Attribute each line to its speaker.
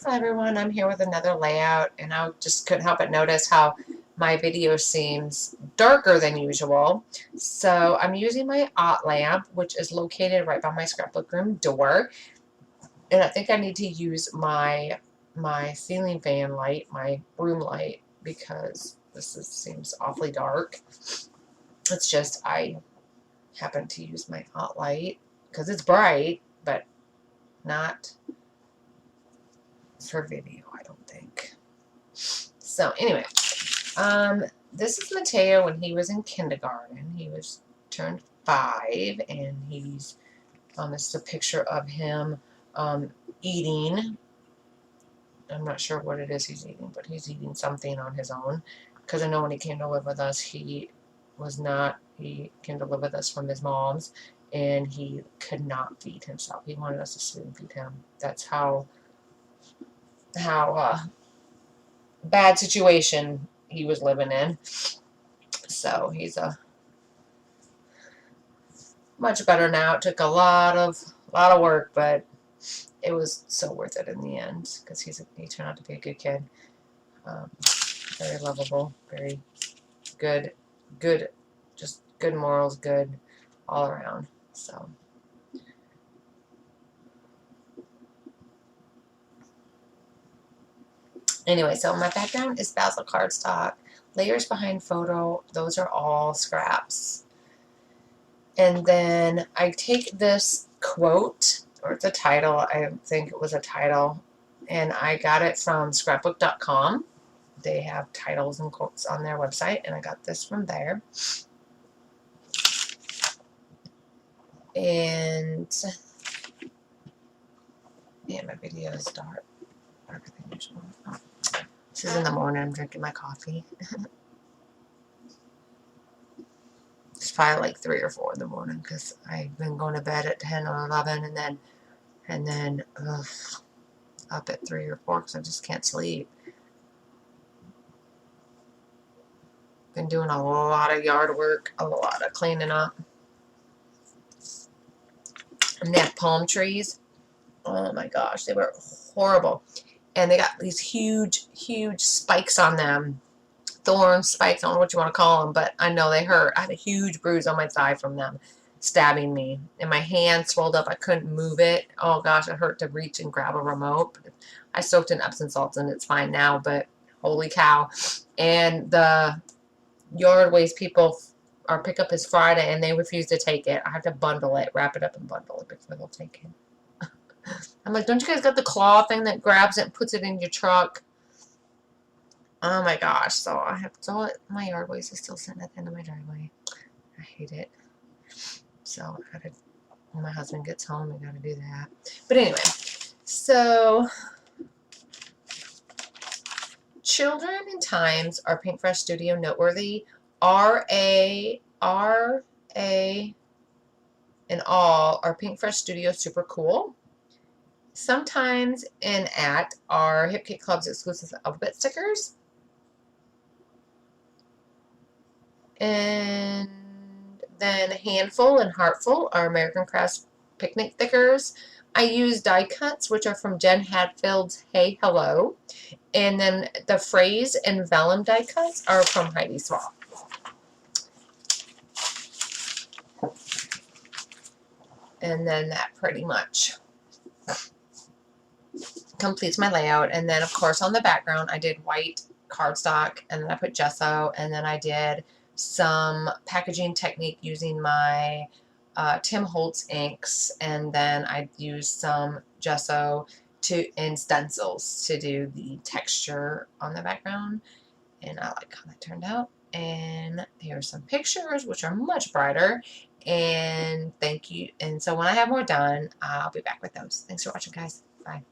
Speaker 1: Hi everyone, I'm here with another layout, and I just couldn't help but notice how my video seems darker than usual. So I'm using my OT lamp, which is located right by my scrapbook room door, and I think I need to use my ceiling fan light, my room light, because seems awfully dark. It's just I happen to use my OT light because it's bright, but not for video, I don't think. So anyway, this is Mateo when he was in kindergarten. He was turned 5, and this is a picture of him eating. I'm not sure what it is he's eating, but he's eating something on his own. Because I know when he came to live with us, he came to live with us from his mom's, and he could not feed himself. He wanted us to spoon feed him. That's how bad situation he was living in. So he's much better now. It took a lot of work, but it was so worth it in the end because he turned out to be a good kid. Very lovable, very good, just good morals, good all around. So anyway, so my background is Basil cardstock. Layers behind photo, those are all scraps. And then I take this quote, or it's a title, I think it was a title, and I got it from Scrapbook.com. They have titles and quotes on their website, and I got this from there. And yeah, my video is darker than usual. Oh, this is in the morning. I'm drinking my coffee. It's probably like 3 or 4 in the morning because I've been going to bed at 10 or 11, and then up at 3 or 4 because I just can't sleep. Been doing a lot of yard work, a lot of cleaning up. And they have palm trees. Oh my gosh, they were horrible. And they got these huge spikes on them. Thorn spikes, I don't know what you want to call them, but I know they hurt. I had a huge bruise on my thigh from them stabbing me. And my hand swelled up. I couldn't move it. Oh gosh, it hurt to reach and grab a remote. I soaked in Epsom salts and it's fine now, but holy cow. And the yard waste people, our pickup is Friday, and they refuse to take it. I have to bundle it, wrap it up and bundle it before they'll take it. I'm like, don't you guys got the claw thing that grabs it and puts it in your truck? Oh my gosh, so I have to, my yard waste is still sitting at the end of my driveway. I hate it. So I gotta, when my husband gets home, we gotta do that. But anyway, so Children and Times are Paintbrush Studio noteworthy. R.A. and all are Paintbrush Studio super cool. Sometimes and at are Hip Kit Club's exclusive alphabet stickers. And then Handful and Heartful are American Crafts picnic stickers. I use die cuts, which are from Jen Hadfield's Hey Hello. And then the Phrase and Vellum die cuts are from Heidi Swapp. And then that pretty much completes my layout. And then, of course, on the background, I did white cardstock, and then I put gesso, and then I did some packaging technique using my Tim Holtz inks, and then I used some gesso and stencils to do the texture on the background, and I like how that turned out. And here's some pictures, which are much brighter, and thank you. And so when I have more done, I'll be back with those. Thanks for watching, guys. Bye.